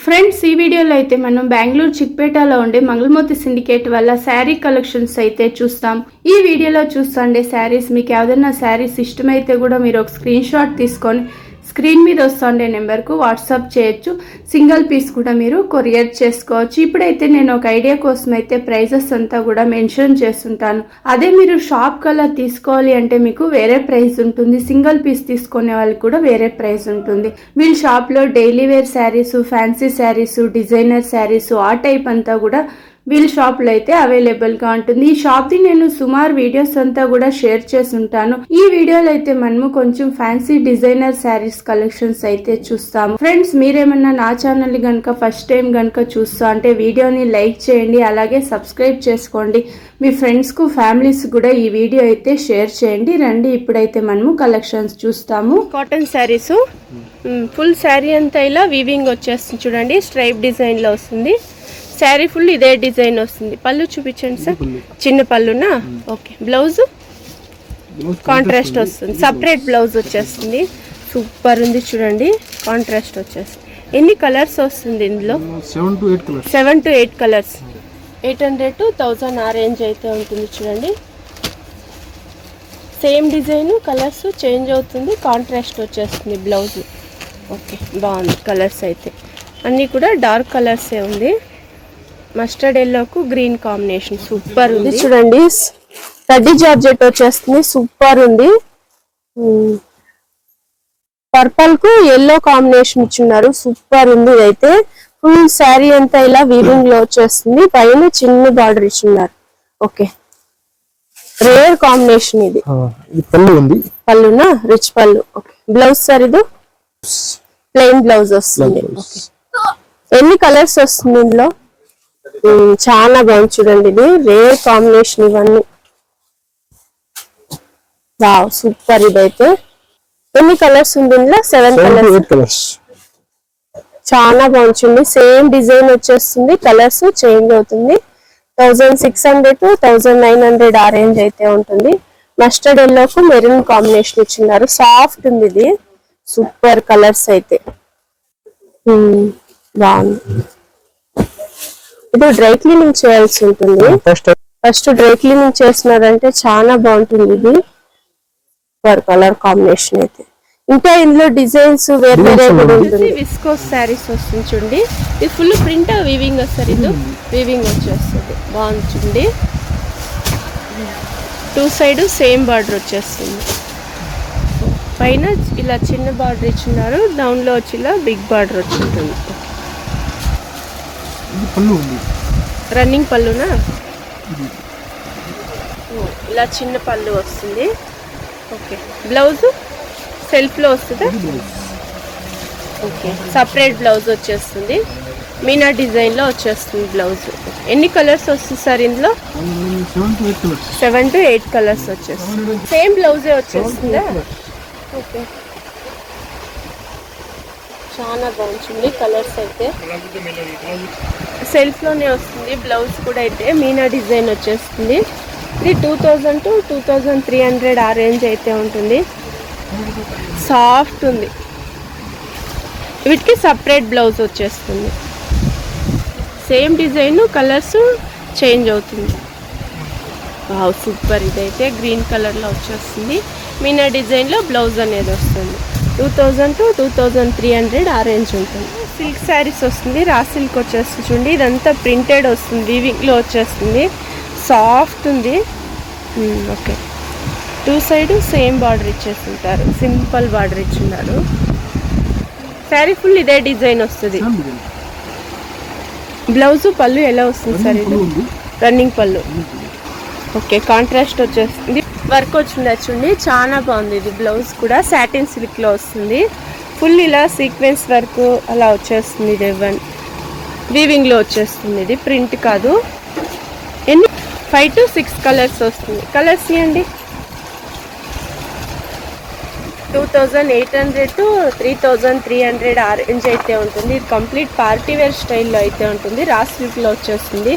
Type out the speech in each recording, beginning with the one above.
Friends ఈ వీడియోలో అయితే మనం బెంగళూరు చిక్పేటలో ఉండే మంగళమూర్తి సిండికేట్ వల్ల శారీ కలెక్షన్స్ అయితే చూస్తాం. ఈ వీడియోలో చూస్తుండే శారీస్ మీకు ఏదైనా శారీస్ ఇష్టమైతే కూడా మీరు ఒక స్క్రీన్ షాట్ తీసుకొని స్క్రీన్ మీద వస్తుండే నెంబర్కు వాట్సాప్ చేయొచ్చు. సింగిల్ పీస్ కూడా మీరు కొరియర్ చేసుకోవచ్చు. ఇప్పుడైతే నేను ఒక ఐడియా కోసం అయితే ప్రైజెస్ అంతా కూడా మెన్షన్ చేస్తుంటాను. అదే మీరు షాప్ కల్లా తీసుకోవాలి అంటే మీకు వేరే ప్రైస్ ఉంటుంది. సింగిల్ పీస్ తీసుకునే వాళ్ళకి కూడా వేరే ప్రైస్ ఉంటుంది. వీళ్ళ షాప్లో daily wear saris, fancy saris, designer saris ఆ టైప్ అంతా కూడా వీళ్ళ షాప్లో అయితే అవైలబుల్గా ఉంటుంది. ఈ షాప్ది నేను సుమారు వీడియోస్ అంతా కూడా షేర్ చేసి ఉంటాను. ఈ వీడియోలో అయితే మనము కొంచెం ఫ్యాన్సీ డిజైనర్ శారీస్ కలెక్షన్స్ అయితే చూస్తాము. ఫ్రెండ్స్ మీరేమన్నా నా ఛానల్ గనక ఫస్ట్ టైం గనక చూస్తా అంటే వీడియోని లైక్ చేయండి, అలాగే సబ్స్క్రైబ్ చేసుకోండి. మీ ఫ్రెండ్స్ కు ఫ్యామిలీస్ కూడా ఈ వీడియో అయితే షేర్ చేయండి. రండి ఇప్పుడైతే మనము కలెక్షన్స్ చూస్తాము. కాటన్ శారీస్ ఫుల్ శారీ అంతా ఇలా వీవింగ్ వచ్చేస్తుంది చూడండి. స్ట్రైప్ డిజైన్ లో వస్తుంది. శారీ ఫుల్ ఇదే డిజైన్ వస్తుంది. పళ్ళు చూపించండి సార్. చిన్న పళ్ళునా ఓకే. బ్లౌజ్ కాంట్రాస్ట్ వస్తుంది. సపరేట్ బ్లౌజ్ వచ్చేస్తుంది. సూపర్ ఉంది చూడండి. కాంట్రాస్ట్ వచ్చేస్తుంది. ఎన్ని కలర్స్ వస్తుంది ఇందులో? 7 to 8 కలర్స్. 800 to 1000 ఆ రేంజ్ అయితే ఉంటుంది చూడండి. సేమ్ డిజైన్ కలర్స్ చేంజ్ అవుతుంది. కాంట్రాస్ట్ వచ్చేస్తుంది బ్లౌజ్. ఓకే బాగుంది. కలర్స్ అయితే అన్నీ కూడా డార్క్ కలర్సే ఉంది. మస్టర్డ్ ఎల్లోకు గ్రీన్ కాంబినేషన్ సూపర్ ఉంది చూడండి. కడ్డీ జార్జెట్ వచ్చేస్తుంది. సూపర్ ఉంది. పర్పల్ కు ఎల్లో కాంబినేషన్ ఇచ్చున్నారు. సూపర్ ఉంది. ఇదైతే ఫుల్ శారీ అంతా ఇలా వీవింగ్ లో వచ్చేస్తుంది. పైన చిన్న బార్డర్ ఇచ్చున్నారు. ఓకే రేర్ కాంబినేషన్ ఇది. పళ్ళు ఉంది. పళ్ళునా rich pallu. Okay blouse sir ఇది ప్లెయిన్ బ్లౌజ్ వస్తుంది. ఎన్ని కలర్స్ వస్తుంది ఇందులో? చాలా బాగుంది చూడండి. ఇది రేర్ కాంబినేషన్ ఇవన్నీ. Wow super. ఇదైతే ఎన్ని కలర్స్ ఉంది ఇందులో? 7 కలర్స్. చాలా బాగుంది. సేమ్ డిజైన్ వచ్చేస్తుంది. కలర్స్ చేంజ్ అవుతుంది. 1600 to 1900 ఆ రేంజ్ అయితే ఉంటుంది. మస్టర్డ్ ఎల్లోకు మెరూన్ కాంబినేషన్ ఇచ్చిన్నారు. సాఫ్ట్ ఉంది ఇది. సూపర్ కలర్స్ అయితే బాగుంది. ఇది డ్రై క్లీనింగ్ చేయాల్సి ఉంటుంది. ఫస్ట్ డ్రై క్లీనింగ్ చేస్తున్నారంటే చాలా బాగుంటుంది. ఇది కలర్ కాంబినేషన్ అయితే. ఇంకా ఇందులో డిజైన్స్ వేరే వేరే కూడా ఉంటుంది. విస్కోస్ శారీస్ వస్తుంది చూడండి. ఇది ఫుల్ ప్రింట్ వీవింగ్ వస్తుంది. ఇది వీవింగ్ వచ్చేస్తుంది. బాగుంది చూడండి. 2 సైడ్ సేమ్ బార్డర్ వచ్చేస్తుంది. పైన ఇలా చిన్న బార్డర్ ఇచ్చినారు. డౌన్ లో వచ్చి ఇలా బిగ్ బార్డర్ వచ్చి ఉంటుంది. రన్నింగ్ పళ్ళునా ఇలా చిన్న పళ్ళు వస్తుంది. ఓకే బ్లౌజ్ సెల్ఫ్ లో వస్తుందా? ఓకే సపరేట్ బ్లౌజ్ వచ్చేస్తుంది. మీనా డిజైన్ లో వచ్చేస్తుంది బ్లౌజ్. ఎన్ని కలర్స్ వస్తుంది సార్ ఇందులో? 7 to 8 కలర్స్ వచ్చేస్తుంది. సేమ్ బ్లౌజే వచ్చేస్తుందా? ఓకే చాలా బాగుంటుంది. కలర్స్ అయితే సెల్ఫ్ లోనే వస్తుంది. బ్లౌజ్ కూడా అయితే మీనా డిజైన్ వచ్చేస్తుంది. ఇది 2000 to 2300 ఆ రేంజ్ అయితే ఉంటుంది. సాఫ్ట్ ఉంది. వీటికి సపరేట్ బ్లౌజ్ వచ్చేస్తుంది. సేమ్ డిజైన్ కలర్స్ చేంజ్ అవుతుంది. Wow super. ఇదైతే గ్రీన్ కలర్ లో వచ్చేస్తుంది. మీనా డిజైన్ లో బ్లౌజ్ అనేది వస్తుంది. 2000 to 2300 ఆ రేంజ్ ఉంటుంది. సిల్క్ శారీస్ వస్తుంది. రా సిల్క్ వచ్చేస్తుంది చూడండి. ఇదంతా ప్రింటెడ్ వస్తుంది. వీవింగ్ లో వచ్చేస్తుంది. సాఫ్ట్ ఉంది. ఓకే 2 సైడ్ సేమ్ బార్డర్ ఇచ్చేస్తుంటారు. సింపుల్ బార్డర్ ఇచ్చున్నారు. శారీ ఫుల్ ఇదే డిజైన్ వస్తుంది. బ్లౌజ్ పళ్ళు ఎలా వస్తుంది సార్? ఇది రన్నింగ్ పళ్ళు. ఓకే కాంట్రాస్ట్ వచ్చేస్తుంది. వర్క్ వచ్చింది చూడండి. చాలా బాగుంది. ఇది బ్లౌజ్ కూడా సాటిన్ సిల్క్ లో వస్తుంది. ఫుల్ ఇలా సీక్వెన్స్ వర్క్ అలా వచ్చేస్తుంది. ఇది వీవింగ్ లో వచ్చేస్తుంది. ఇది ప్రింట్ కాదు. ఎన్ని 5 to 6 కలర్స్ వస్తుంది. కలర్స్ ఇవ్వండి. 2800 to 3300 ఆ రేంజ్ అయితే ఉంటుంది. ఇది కంప్లీట్ పార్టీ వేర్ స్టైల్లో అయితే ఉంటుంది. రా సిల్క్ లో వచ్చేస్తుంది.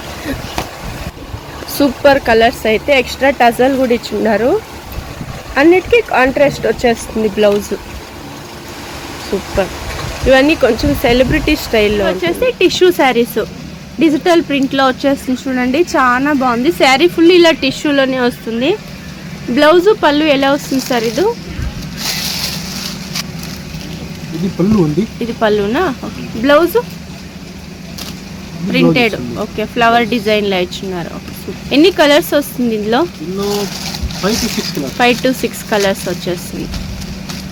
సూపర్ కలర్స్ అయితే. ఎక్స్ట్రా టజల్ కూడా ఇచ్చున్నారు. అన్నిటికీ కాంట్రాస్ట్ వచ్చేస్తుంది బ్లౌజ్. సూపర్. ఇవన్నీ కొంచెం సెలబ్రిటీ స్టైల్లో వచ్చేసి టిష్యూ శారీస్ డిజిటల్ ప్రింట్లో వచ్చేస్తుంది చూడండి, చాలా బాగుంది. శారీ ఫుల్ ఇలా టిష్యూలోనే వస్తుంది. బ్లౌజు పళ్ళు ఎలా వస్తుంది సార్? ఇది పళ్ళు ఉంది. ఇది పళ్ళునా? Blouse printed. Okay, flower design లో ఇచ్చినారు. ఎన్ని కలర్స్ వస్తుంది ఇందులో? 5 to 6 కలర్స్ వచ్చేస్తుంది.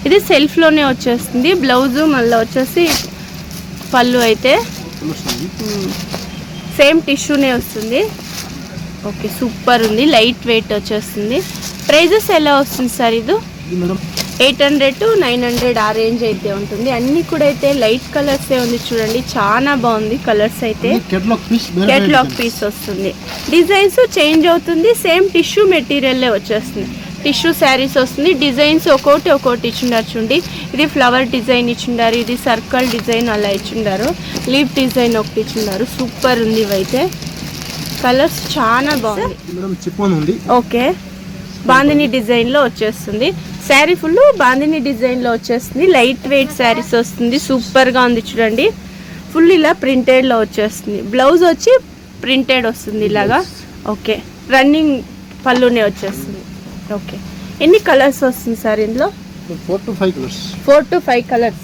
ఇది సెల్ఫ్ లోనే వచ్చేస్తుంది. బ్లౌజు మళ్ళీ వచ్చేసి పళ్ళు అయితే సేమ్ టిష్యూనే వస్తుంది. ఓకే, సూపర్ ఉంది. లైట్ వెయిట్ వచ్చేస్తుంది. ప్రైజెస్ ఎలా వస్తుంది సార్? ఇది 800 to 900 ఆ రేంజ్ అయితే ఉంటుంది. అన్ని కూడా అయితే లైట్ కలర్సే ఉంది చూడండి, చాలా బాగుంది. కలర్స్ అయితే కేటలాగ్ పీస్ వస్తుంది. డిజైన్స్ చేంజ్ అవుతుంది. సేమ్ టిష్యూ మెటీరియల్లే వచ్చేస్తుంది. టిష్యూ శారీస్ వస్తుంది. డిజైన్స్ ఒక్కొక్కటి ఇచ్చిండారు చూడండి. ఇది ఫ్లవర్ డిజైన్ ఇచ్చిండారు, ఇది సర్కిల్ డిజైన్ అలా ఇచ్చిండారు, లీఫ్ డిజైన్ ఒకటి ఇచ్చిండారు. సూపర్ ఉంది. ఇవైతే కలర్స్ చాలా బాగుంది. ఓకే, బాందిని డిజైన్లో వచ్చేస్తుంది. శారీ ఫుల్ బాందిని డిజైన్లో వచ్చేస్తుంది. లైట్ వెయిట్ శారీస్ వస్తుంది. సూపర్గా ఉంది చూడండి. ఫుల్ ఇలా ప్రింటెడ్లో వచ్చేస్తుంది. బ్లౌజ్ వచ్చి ప్రింటెడ్ వస్తుంది ఇలాగా. ఓకే, రన్నింగ్ పళ్ళునే వచ్చేస్తుంది. ఓకే, ఎన్ని కలర్స్ వస్తుంది సార్ ఇందులో? 4 to 5 కలర్స్.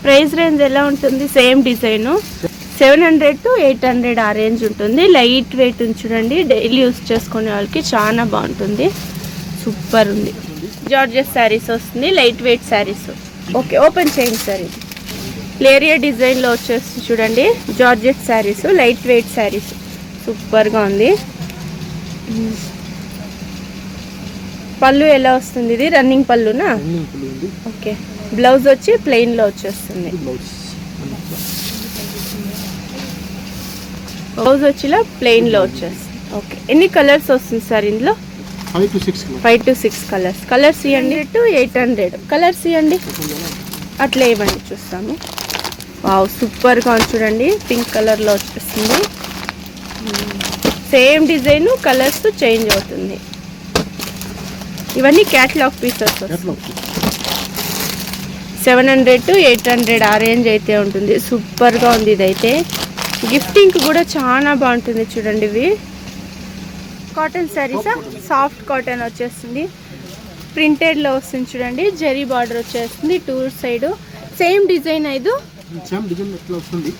ప్రైస్ రేంజ్ ఎలా ఉంటుంది? సేమ్ డిజైను 700 to 800 ఆ రేంజ్ ఉంటుంది. లైట్ వెయిట్ ఉంది చూడండి. డైలీ యూస్ చేసుకునే వాళ్ళకి చాలా బాగుంటుంది. సూపర్ ఉంది. జార్జెట్ శారీస్ వస్తుంది. Light weight saris. Okay, open చేయండి సార్. ఇది లేరియా డిజైన్లో వచ్చేస్తుంది చూడండి. Georgette saris, light weight saris. సూపర్గా ఉంది. పళ్ళు ఎలా వస్తుంది? ఇది రన్నింగ్ పళ్ళునా? ఓకే, బ్లౌజ్ వచ్చి ప్లెయిన్లో వచ్చేస్తుంది. బ్లౌజ్ వచ్చి ఇలా ప్లెయిన్లో వచ్చేస్తుంది. ఓకే, ఎన్ని కలర్స్ వస్తుంది సార్ ఇందులో? 5 to 6 కలర్స్. కలర్స్ ఇవ్వండి. 800 కలర్స్ ఇవ్వండి. అట్లా ఇవ్వండి, చూస్తాము. వావ్, సూపర్గా ఉంది చూడండి. పింక్ కలర్లో వచ్చేస్తుంది. సేమ్ డిజైన్, కలర్స్ చేంజ్ అవుతుంది. ఇవన్నీ క్యాటలాగ్ పీసెస్. 700 to 800 ఆ రేంజ్ అయితే ఉంటుంది. సూపర్గా ఉంది. ఇదైతే గిఫ్టింగ్ కూడా చాలా బాగుంటుంది చూడండి. ఇవి కాటన్ శారీసా? సాఫ్ట్ కాటన్ వచ్చేస్తుంది. ప్రింటెడ్లో వస్తుంది చూడండి. జరీ బార్డర్ వచ్చేస్తుంది 2 side. Same design.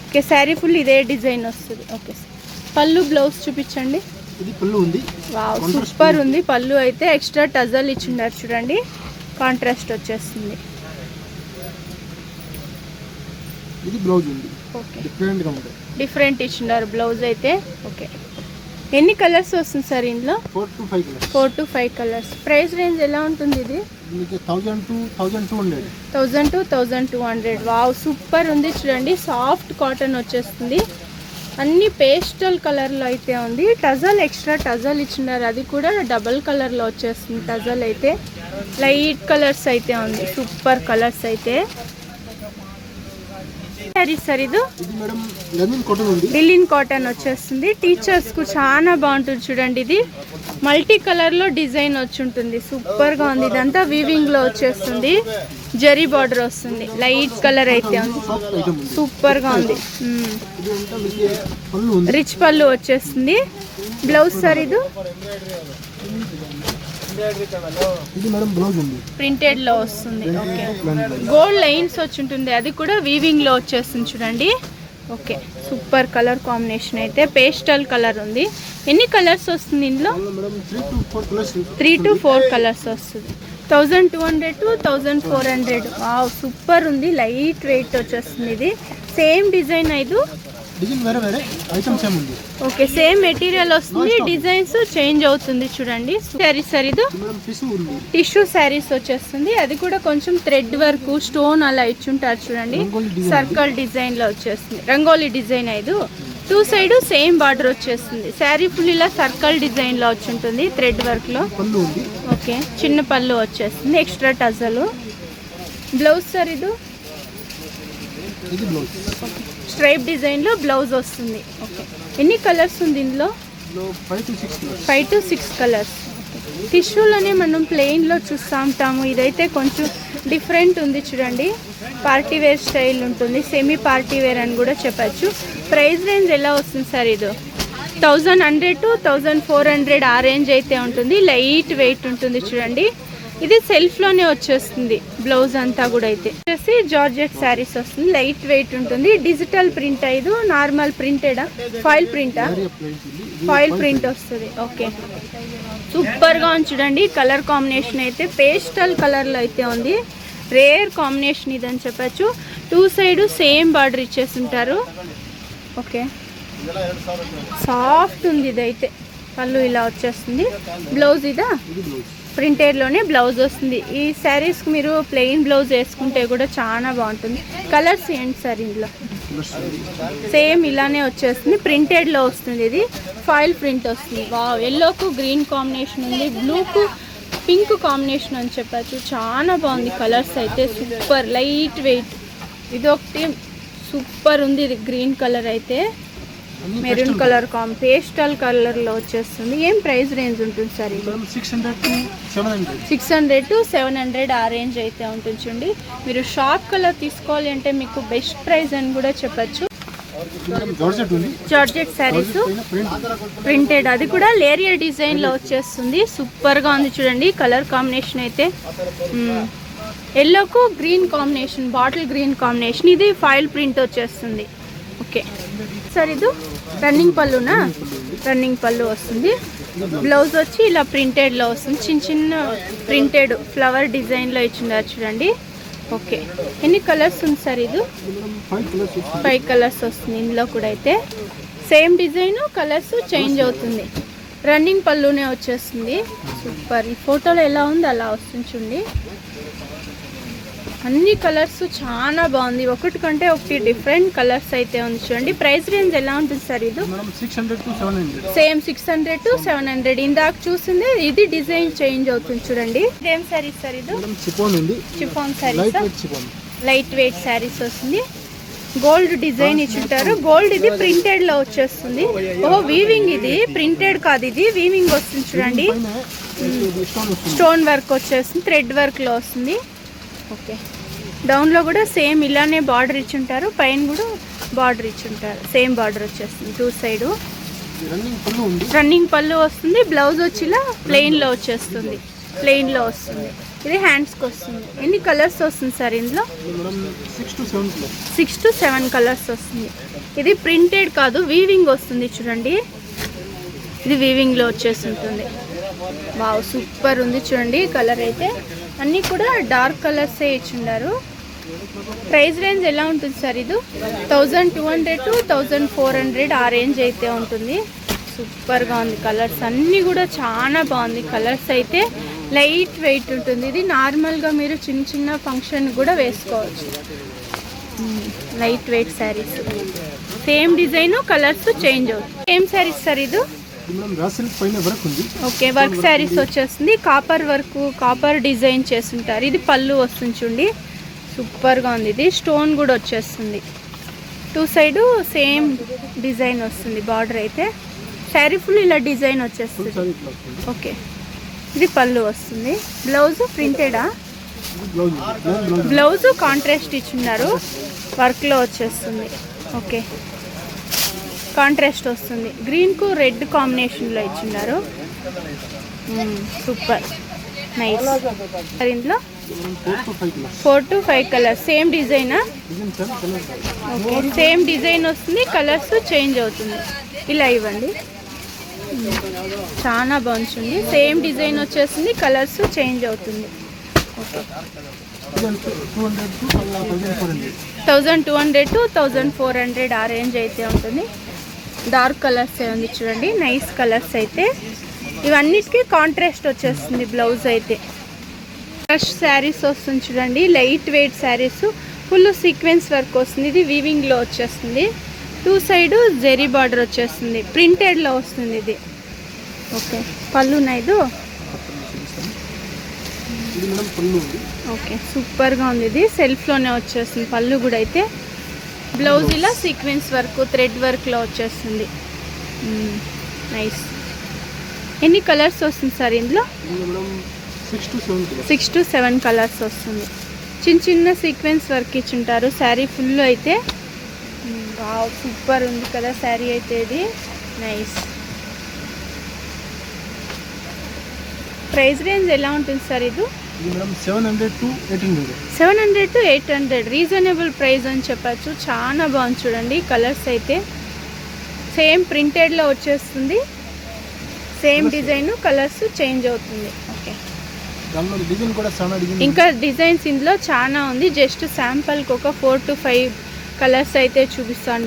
Okay, sari full ఇదే డిజైన్ వస్తుంది. ఓకే, పళ్ళు బ్లౌజ్ చూపించండి. వావ్, సూపర్ ఉంది. పళ్ళు అయితే ఎక్స్ట్రా టజల్ ఇచ్చిండారు చూడండి. కాంట్రాస్ట్ వచ్చేస్తుంది. డిఫరెంట్ ఇచ్చిండారు బ్లౌజ్ అయితే. ఓకే, ఎన్ని కలర్స్ వస్తుంది సార్ ఇందులో? 4 to 5 కలర్స్. ప్రైస్ రేంజ్ ఎలా ఉంటుంది? ఇది 1000 to 1200. వావ్, సూపర్ ఉంది చూడండి. సాఫ్ట్ కాటన్ వచ్చేస్తుంది. అన్ని పేస్టల్ కలర్లో అయితే ఉంది. టజల్ ఎక్స్ట్రా టజల్ ఇచ్చినారు, అది కూడా డబల్ కలర్లో వచ్చేస్తుంది. టజల్ అయితే లైట్ కలర్స్ అయితే ఉంది. సూపర్ కలర్స్ అయితే. సార్ ఇది లిలిన్ కాటన్ వచ్చేస్తుంది. టీచర్స్ కు చాలా బాగుంటుంది చూడండి. ఇది మల్టీ కలర్ లో డిజైన్ వచ్చి ఉంటుంది. సూపర్ గా ఉంది. ఇదంతా వీవింగ్ లో వచ్చేస్తుంది. జరీ బార్డర్ వస్తుంది. లైట్ కలర్ అయితే ఉంది. సూపర్ గా ఉంది. రిచ్ పళ్ళు వచ్చేస్తుంది. బ్లౌజ్ సార్ ఇది ప్రింటెడ్ లో వస్తుంది. ఓకే, గోల్డ్ లైన్స్ వచ్చి ఉంటుంది. అది కూడా వీవింగ్ లో వచ్చేస్తుంది చూడండి. ఓకే, సూపర్ కలర్ కాంబినేషన్ అయితే. పేస్టల్ కలర్ ఉంది. ఎన్ని కలర్స్ వస్తుంది ఇందులో? 3 to 4 కలర్స్ వస్తుంది. 1200 to 1400. వావ్, సూపర్ ఉంది. లైట్ వెయిట్ వచ్చేస్తుంది. ఇది same design. Okay, same material వస్తుంది. డిజైన్స్ చేంజ్ అవుతుంది చూడండి. శారీస్ సార్ ఇది టిష్యూ శారీస్ వచ్చేస్తుంది. అది కూడా కొంచెం థ్రెడ్ వర్క్ స్టోన్ అలా ఇచ్చుంటారు చూడండి. సర్కిల్ డిజైన్ లో వచ్చేస్తుంది. Rangoli design. 2 side same border వచ్చేస్తుంది. శారీ ఫుల్ ఇలా సర్కిల్ డిజైన్ లో వచ్చి ఉంటుంది థ్రెడ్ వర్క్ లో. ఓకే, చిన్న పళ్ళు వచ్చేస్తుంది. ఎక్స్ట్రా టజల్. బ్లౌజ్ సార్ ఇది స్ట్రైప్ డిజైన్ లో బ్లౌజ్ వస్తుంది. ఓకే, ఎన్ని కలర్స్ ఉంది ఇందులో? 5 to 6 కలర్స్. టిష్యూలోనే మనం ప్లెయిన్ లో చూస్తూ ఉంటాము. ఇదైతే కొంచెం డిఫరెంట్ ఉంది చూడండి. పార్టీ వేర్ స్టైల్ ఉంటుంది, సెమీ పార్టీ వేర్ అని కూడా చెప్పచ్చు. ప్రైస్ రేంజ్ ఎలా వస్తుంది సార్? ఇది 1100 to 1400 ఆ రేంజ్ అయితే ఉంటుంది. లైట్ వెయిట్ ఉంటుంది చూడండి. ఇది సెల్ఫ్లోనే వచ్చేస్తుంది బ్లౌజ్ అంతా కూడా. అయితే వచ్చేసి జార్జెట్ శారీస్ వస్తుంది, లైట్ వెయిట్ ఉంటుంది. డిజిటల్ ప్రింట్, ఇది నార్మల్ ప్రింటెడా ఫాయిల్ ప్రింటా? ఫాయిల్ ప్రింట్ వస్తుంది. ఓకే, సూపర్గా ఉంది చూడండి. కలర్ కాంబినేషన్ అయితే పేస్టల్ కలర్లో అయితే ఉంది. రేర్ కాంబినేషన్ ఇదని చెప్పచ్చు. 2 సైడ్ సేమ్ బార్డర్ ఇచ్చేస్తుంటారు. ఓకే, సాఫ్ట్ ఉంది ఇదైతే. పళ్ళు ఇలా వచ్చేస్తుంది. బ్లౌజ్ ఇదా ప్రింటెడ్లోనే బ్లౌజ్ వస్తుంది. ఈ శారీస్కి మీరు ప్లెయిన్ బ్లౌజ్ వేసుకుంటే కూడా చాలా బాగుంటుంది. కలర్స్ ఏంటి సార్ ఇందులో? సేమ్ ఇలానే వచ్చేస్తుంది, ప్రింటెడ్లో వస్తుంది. ఇది ఫాయిల్ ప్రింట్ వస్తుంది. వావ్, ఎల్లోకు గ్రీన్ కాంబినేషన్ ఉంది, బ్లూకు పింక్ కాంబినేషన్ అని చెప్పచ్చు. చాలా బాగుంది. కలర్స్ అయితే సూపర్, లైట్ వెయిట్. ఇది ఒకటి సూపర్ ఉంది. ఇది గ్రీన్ కలర్ అయితే మెరూన్ కలర్ పేస్టల్ కలర్లో వచ్చేస్తుంది. ఏం ప్రైస్ రేంజ్ ఉంటుంది సార్? 600 to 700 ఆ రేంజ్ అయితే ఉంటుంది చూడండి. మీరు షార్ప్ కలర్ తీసుకోవాలి అంటే మీకు బెస్ట్ ప్రైస్ అని కూడా చెప్పచ్చు. జార్జెట్ శారీస్ ప్రింటెడ్, అది కూడా లేరియర్ డిజైన్లో వచ్చేస్తుంది. సూపర్గా ఉంది చూడండి. కలర్ కాంబినేషన్ అయితే ఎల్లోకు green combination, bottle green combination. ఇది ఫాయిల్ ప్రింట్ వచ్చేస్తుంది. ఓకే సార్, ఇది రన్నింగ్ పళ్ళునా? రన్నింగ్ పళ్ళు వస్తుంది. బ్లౌజ్ వచ్చి ఇలా ప్రింటెడ్లో వస్తుంది. చిన్న చిన్న ప్రింటెడ్ ఫ్లవర్ డిజైన్లో ఇచ్చిండారు చూడండి. ఓకే, ఎన్ని కలర్స్ ఉంది సార్? ఇది 5 కలర్స్ వస్తుంది. ఇందులో కూడా అయితే సేమ్ డిజైన్, కలర్స్ చేంజ్ అవుతుంది. రన్నింగ్ పళ్ళునే వచ్చేస్తుంది. సూపర్. ఈ ఫోటోలో ఎలా ఉంది అలా వస్తుంది చూడండి. అన్ని కలర్స్ చాలా బాగుంది. ఒకటి కంటే ఒకటి డిఫరెంట్ కలర్స్ అయితే ఉంది చూడండి. ప్రైస్ రేంజ్ ఎలా ఉంటుంది సార్? ఇది 600 to 700. Same 600 to 700. ఇందాక చూసింది ఇది డిజైన్ చేంజ్ అవుతుంది చూడండి. ఇదేం శారీస్ సార్? ఇది chiffon saris, light weight saris వస్తుంది. గోల్డ్ డిజైన్ ఇచ్చుంటారు. గోల్డ్ ఇది ప్రింటెడ్ లో వచ్చేస్తుంది. ఓహో, వీవింగ్. ఇది ప్రింటెడ్ కాదు, ఇది వీవింగ్ వస్తుంది చూడండి. స్టోన్ వర్క్ వచ్చేస్తుంది, థ్రెడ్ వర్క్ లో వస్తుంది. ఓకే, డౌన్లో కూడా సేమ్ ఇలానే బార్డర్ ఇచ్చుంటారు, పైన కూడా బార్డర్ ఇచ్చుంటారు. సేమ్ బార్డర్ వచ్చేస్తుంది 2 సైడ్. రన్నింగ్ పళ్ళు వస్తుంది. బ్లౌజ్ వచ్చి ఇలా ప్లెయిన్లో వచ్చేస్తుంది, ప్లెయిన్లో వస్తుంది. ఇది హ్యాండ్స్కి వస్తుంది. ఎన్ని కలర్స్ వస్తుంది సార్ ఇందులో? 6 to 7 కలర్స్ వస్తుంది. ఇది ప్రింటెడ్ కాదు, వీవింగ్ వస్తుంది చూడండి. ఇది వీవింగ్లో వచ్చేసి ఉంటుంది. వావ్, సూపర్ ఉంది చూడండి. కలర్ అయితే అన్నీ కూడా డార్క్ కలర్సే ఇచ్చిండారు. ప్రైస్ రేంజ్ ఎలా ఉంటుంది సార్? ఇది 1200 to 1400 ఆ రేంజ్ అయితే ఉంటుంది. సూపర్గా ఉంది. కలర్స్ అన్నీ కూడా చాలా బాగుంది. కలర్స్ అయితే లైట్ వెయిట్ ఉంటుంది. ఇది నార్మల్గా మీరు చిన్న చిన్న ఫంక్షన్ కూడా వేసుకోవచ్చు. Light weight saris, same design, colours change అవుతుంది. ఏం శారీస్ సార్? ఇది ఓకే, వర్క్ శారీస్ వచ్చేస్తుంది. కాపర్ వర్క్, కాపర్ డిజైన్ చేస్తుంటారు. ఇది పళ్ళు వస్తుంది చూడండి. సూపర్గా ఉంది. ఇది స్టోన్ కూడా వచ్చేస్తుంది. 2 సైడ్ సేమ్ డిజైన్ వస్తుంది. బార్డర్ అయితే శారీ ఫుల్ ఇలా డిజైన్ వచ్చేస్తుంది. ఓకే, ఇది పళ్ళు వస్తుంది. బ్లౌజ్ ప్రింటెడా? బ్లౌజ్ కాంట్రాస్ట్ ఇచ్చున్నారు, వర్క్లో వచ్చేస్తుంది. ఓకే, కాంట్రాస్ట్ వస్తుంది. గ్రీన్కు రెడ్ కాంబినేషన్లో ఇచ్చిన్నారు. Super, nice. ఇందులో 4 to 5 కలర్స్. సేమ్ డిజైనా? ఓకే, సేమ్ డిజైన్ వస్తుంది, కలర్స్ చేంజ్ అవుతుంది. ఇలా ఇవ్వండి. చాలా బాగుంటుంది. సేమ్ డిజైన్ వచ్చేస్తుంది, కలర్స్ చేంజ్ అవుతుంది. ఓకే, 1200 to 1400 ఆ రేంజ్ అయితే ఉంటుంది. డార్క్ కలర్స్ ఉంది చూడండి, నైస్ కలర్స్ అయితే. ఇవన్నిటికీ కాంట్రాస్ట్ వచ్చేస్తుంది బ్లౌజ్ అయితే. ఫ్రెష్ శారీస్ వస్తుంది చూడండి, light weight saris, full sequence work వస్తుంది. ఇది వీవింగ్లో వచ్చేస్తుంది. 2 సైడ్ జెరీ బార్డర్ వచ్చేస్తుంది, ప్రింటెడ్లో వస్తుంది ఇది. ఓకే, పళ్ళు నైదు. ఓకే, సూపర్గా ఉంది. ఇది సెల్ఫ్లోనే వచ్చేస్తుంది. పళ్ళు కూడా అయితే బ్లౌజ్ ఇలా సీక్వెన్స్ వర్క్, థ్రెడ్ వర్క్లో వచ్చేస్తుంది. నైస్. ఎన్ని కలర్స్ వస్తుంది సార్ ఇందులో? 6 to 7 కలర్స్ వస్తుంది. చిన్న చిన్న సీక్వెన్స్ వర్క్ ఇచ్చుంటారు శారీ ఫుల్ అయితే. వావ్, సూపర్ ఉంది కదా శారీ అయితే. ఇది నైస్. ప్రైస్ రేంజ్ ఎలా ఉంటుంది సార్ ఇది? Madam 700 to 800. 700 to 800 reasonable price అని చెప్పచ్చు. చాలా బాగుంది చూడండి. కలర్స్ అయితే సేమ్ ప్రింటెడ్లో వచ్చేస్తుంది. సేమ్ డిజైన్, కలర్స్ చేంజ్ అవుతుంది. ఓకే, దానిలో డిజైన్ కూడా చాలా డిజైన్, ఇంకా డిజైన్స్ ఇందులో చాలా ఉంది. జస్ట్ శాంపుల్కి ఒక 4 to 5 కలర్స్ అయితే చూపిస్తున్నారు.